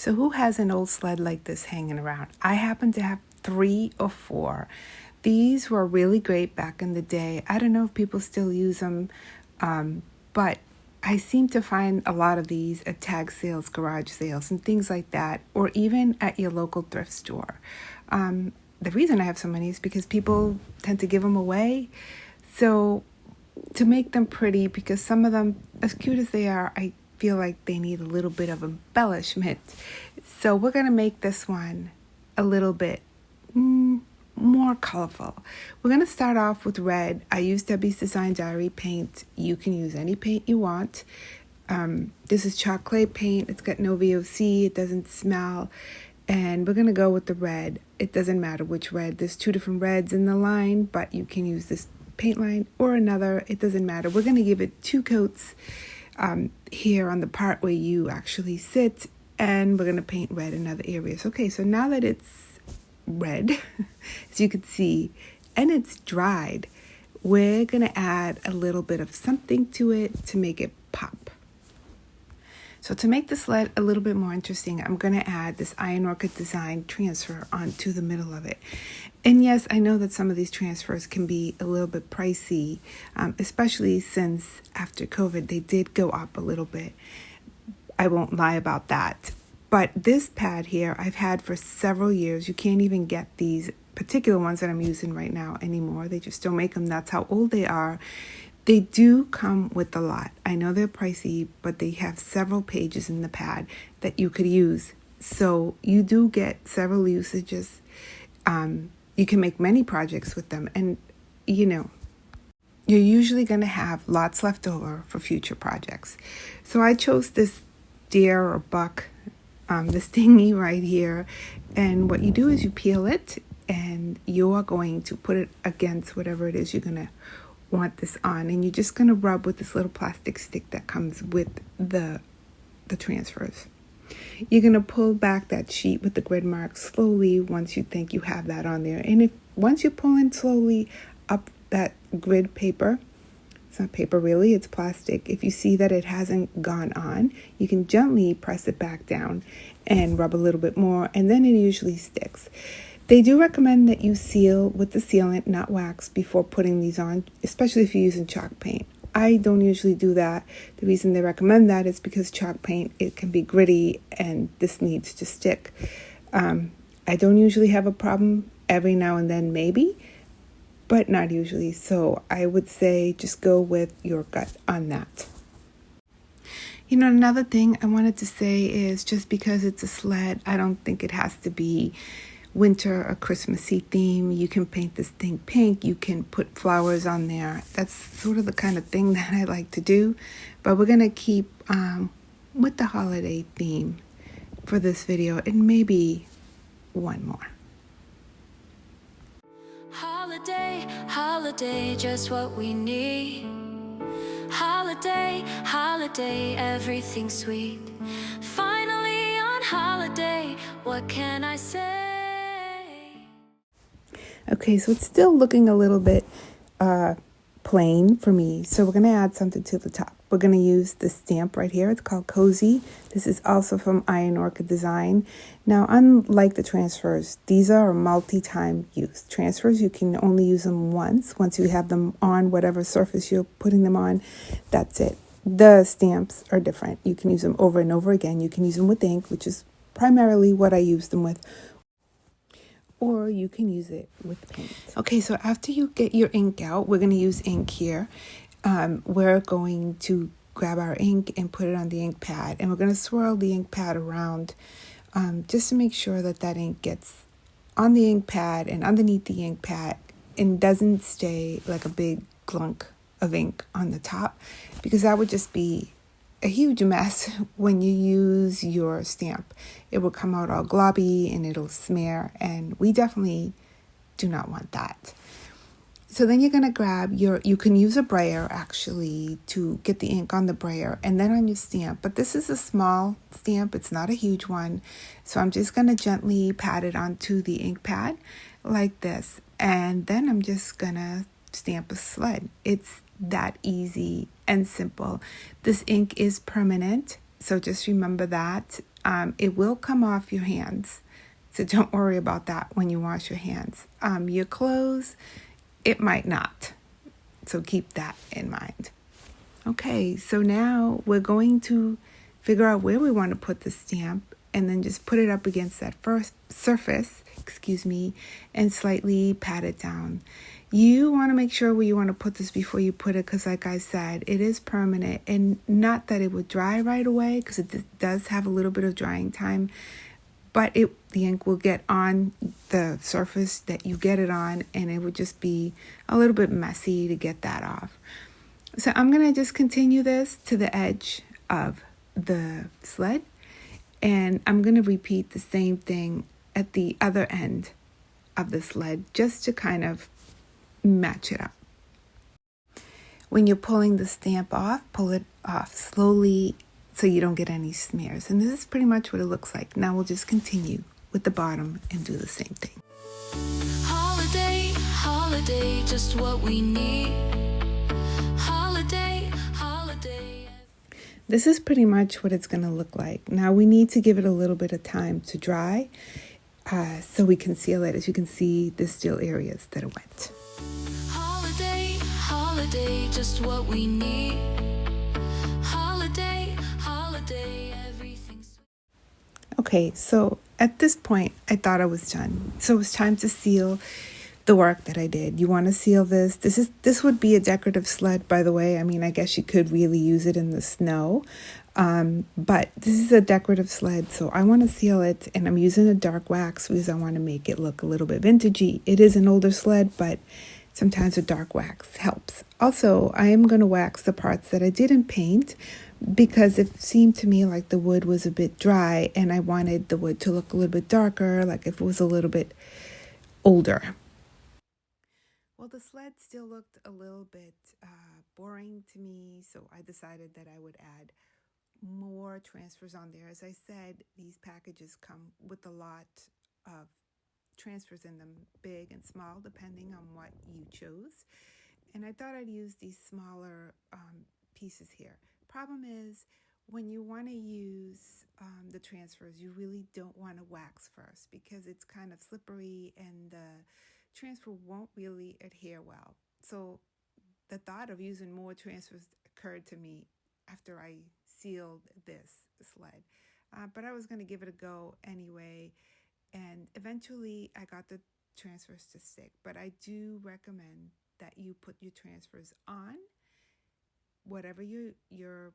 So who has an old sled like this hanging around? I happen to have 3 or 4. These were really great back in the day. I don't know if people still use them, but I seem to find a lot of these at tag sales, garage sales, and things like that, or even at your local thrift store. The reason I have so many is because people tend to give them away. So to make them pretty, because some of them, as cute as they are, I feel like they need a little bit of embellishment. So we're going to make this one a little bit more colorful. We're going to start off with red. I used Debbie's Design Diary paint. You can use any paint you want. This is chalk clay paint. It's got no VOC. It doesn't smell. And we're going to go with the red. It doesn't matter which red. There's 2 different reds in the line, but you can use this paint line or another. It doesn't matter. We're going to give it 2 coats here on the part where you actually sit, and we're going to paint red in other areas. Okay, so now that it's red, as you can see, and it's dried, we're going to add a little bit of something to it to make it pop. So to make the sled a little bit more interesting, I'm going to add this Iron Orchid Design transfer onto the middle of it. And yes, I know that some of these transfers can be a little bit pricey, especially since after COVID, they did go up a little bit. I won't lie about that. But this pad here, I've had for several years. You can't even get these particular ones that I'm using right now anymore. They just don't make them. That's how old they are. They do come with a lot. I know they're pricey, but they have several pages in the pad that you could use. So you do get several usages. You can make many projects with them. And, you know, you're usually going to have lots left over for future projects. So I chose this deer or buck, this thingy right here. And what you do is you peel it, and you are going to put it against whatever it is you're going to want this on, and you're just going to rub with this little plastic stick that comes with the transfers. You're going to pull back that sheet with the grid mark slowly once you think you have that on there. And if once you pull in slowly up that grid paper, it's not paper really, it's plastic. If you see that it hasn't gone on, you can gently press it back down and rub a little bit more, and then it usually sticks. They do recommend that you seal with the sealant, not wax, before putting these on, especially if you're using chalk paint. I don't usually do that. The reason they recommend that is because chalk paint, it can be gritty, and this needs to stick. I don't usually have a problem. Every now and then maybe, but not usually. So I would say just go with your gut on that. You know, another thing I wanted to say is just because it's a sled, I don't think it has to be winter or Christmassy theme. You can paint this thing pink. You can put flowers on there. That's sort of the kind of thing that I like to do. But we're going to keep with the holiday theme for this video, and maybe one more. Holiday, holiday, just what we need. Holiday, holiday, everything sweet. Finally on holiday, what can I say? Okay, so it's still looking a little bit plain for me. So we're going to add something to the top. We're going to use this stamp right here. It's called Cozy. This is also from Iron Orchid Design. Now, unlike the transfers, these are multi-time use. Transfers, you can only use them once. Once you have them on whatever surface you're putting them on, that's it. The stamps are different. You can use them over and over again. You can use them with ink, which is primarily what I use them with, or you can use it with paint. Okay, so after you get your ink out, we're going to use ink here. We're going to grab our ink and put it on the ink pad, and we're going to swirl the ink pad around just to make sure that that ink gets on the ink pad and underneath the ink pad and doesn't stay like a big glunk of ink on the top, because that would just be a huge mess when you use your stamp. It will come out all globby and it'll smear, and we definitely do not want that. So then you're going to grab you can use a brayer actually to get the ink on the brayer and then on your stamp. But this is a small stamp. It's not a huge one. So I'm just going to gently pat it onto the ink pad like this. And then I'm just going to stamp a sled. It's that easy and simple. This ink is permanent. So just remember that. It will come off your hands. So don't worry about that when you wash your hands. Your clothes, it might not. So keep that in mind. Okay, so now we're going to figure out where we want to put the stamp and then just put it up against that first surface, and slightly pat it down. You want to make sure where you want to put this before you put it, because like I said, it is permanent, and not that it would dry right away, because it does have a little bit of drying time, but the ink will get on the surface that you get it on, and it would just be a little bit messy to get that off. So I'm going to just continue this to the edge of the sled, and I'm going to repeat the same thing at the other end of the sled just to kind of match it up. When you're pulling the stamp off, pull it off slowly so you don't get any smears. And this is pretty much what it looks like. Now we'll just continue with the bottom and do the same thing. Holiday, holiday, just what we need. Holiday, holiday. This is pretty much what it's going to look like. Now we need to give it a little bit of time to dry so we can seal it. As you can see, there's still areas that are wet. Holiday, holiday, just what we need. Holiday, holiday, everything's sweet. Okay, so at this point, I thought I was done. So it was time to seal the work that I did. You want to seal this. This would be a decorative sled, by the way. I mean, I guess you could really use it in the snow. But this is a decorative sled, so I want to seal it, and I'm using a dark wax because I want to make it look a little bit vintagey. It is an older sled, but sometimes a dark wax helps. Also, I am going to wax the parts that I didn't paint because it seemed to me like the wood was a bit dry, and I wanted the wood to look a little bit darker, like if it was a little bit older. Well, the sled still looked a little bit boring to me, so I decided that I would add more transfers on there. As I said, these packages come with a lot of transfers in them, big and small, depending on what you chose. And I thought I'd use these smaller pieces here. Problem is, when you want to use the transfers, you really don't want to wax first because it's kind of slippery and the transfer won't really adhere well. So the thought of using more transfers occurred to me after I sealed this sled. But I was going to give it a go anyway, and eventually I got the transfers to stick. But I do recommend that you put your transfers on whatever you're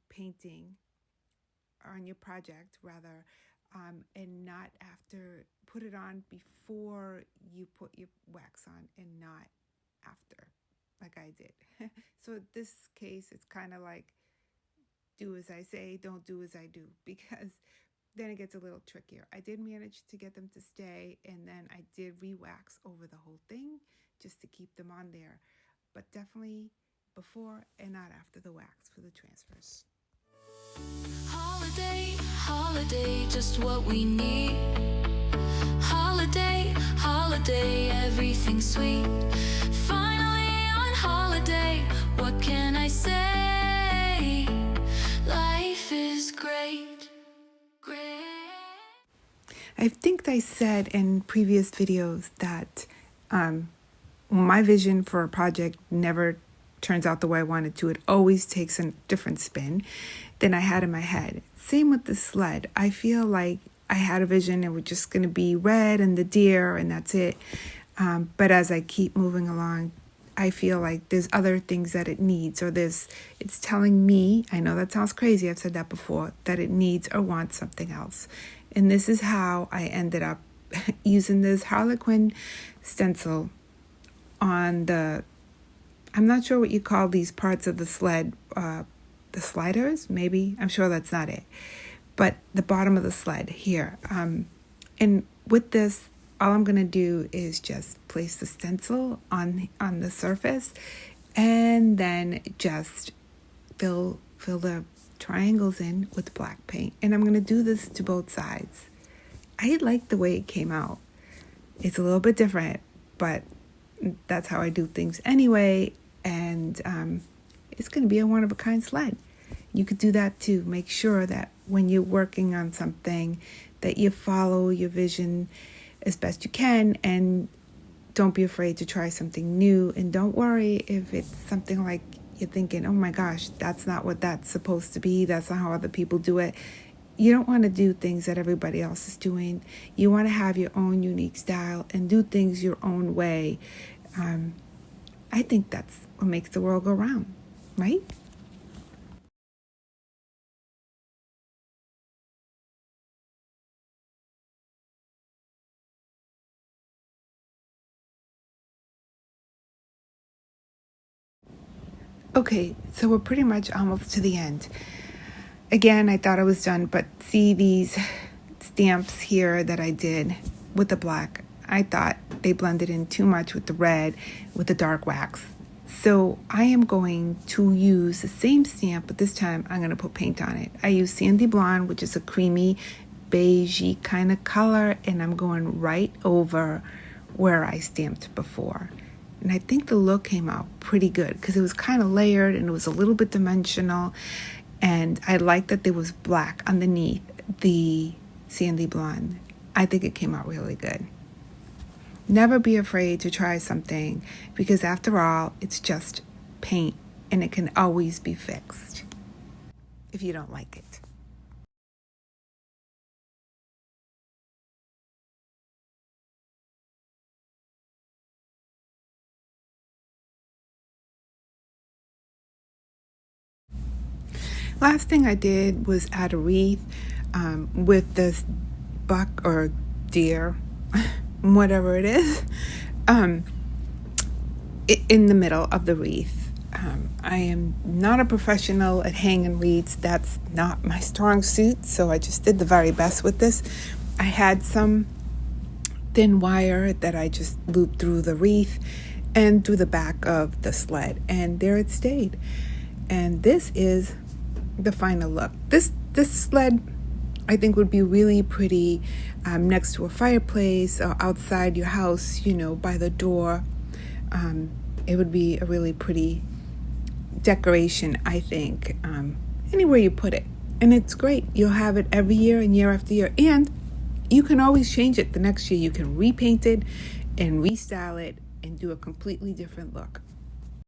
painting on your project, rather, and not after. Put it on before you put your wax on and not after, like I did. So in this case, it's kind of like do as I say, don't do as I do, because then it gets a little trickier. I did manage to get them to stay, and then I did re-wax over the whole thing just to keep them on there, but definitely before and not after the wax for the transfers. Holiday, holiday, just what we need. Holiday, holiday, everything sweet. Finally on holiday, what can I say? Life is great, great. I think I said in previous videos that my vision for a project never turns out the way I wanted to. It always takes a different spin than I had in my head. Same with the sled. I feel like I had a vision and we're just going to be red and the deer and that's it. But as I keep moving along, I feel like there's other things that it needs, or it's telling me, I know that sounds crazy, I've said that before, that it needs or wants something else. And this is how I ended up using this Harlequin stencil on I'm not sure what you call these parts of the sled, the sliders, maybe. I'm sure that's not it. But the bottom of the sled here. And with this, all I'm going to do is just place the stencil on the surface and then just fill the triangles in with black paint. And I'm going to do this to both sides. I like the way it came out. It's a little bit different, but that's how I do things anyway. And it's going to be a one-of-a-kind sled. You could do that too. Make sure that when you're working on something that you follow your vision as best you can, and don't be afraid to try something new. And don't worry if it's something like you're thinking, oh my gosh, that's not what that's supposed to be. That's not how other people do it. You don't want to do things that everybody else is doing. You want to have your own unique style and do things your own way. I think that's what makes the world go round, right? Okay, so we're pretty much almost to the end. Again, I thought I was done, but see these stamps here that I did with the black. I thought they blended in too much with the red, with the dark wax. So I am going to use the same stamp, but this time I'm going to put paint on it. I use Sandy Blonde, which is a creamy, beigey kind of color, and I'm going right over where I stamped before. And I think the look came out pretty good because it was kind of layered and it was a little bit dimensional. And I like that there was black underneath the Sandy Blonde. I think it came out really good. Never be afraid to try something because after all, it's just paint and it can always be fixed if you don't like it. Last thing I did was add a wreath with this buck or deer, whatever it is, in the middle of the wreath. I am not a professional at hanging wreaths. That's not my strong suit, so I just did the very best with this. I had some thin wire that I just looped through the wreath and through the back of the sled, and there it stayed. And this is the final look. This sled I think would be really pretty next to a fireplace or outside your house, by the door. It would be a really pretty decoration, I think, anywhere you put it. And it's great. You'll have it every year and year after year. And you can always change it the next year. You can repaint it and restyle it and do a completely different look.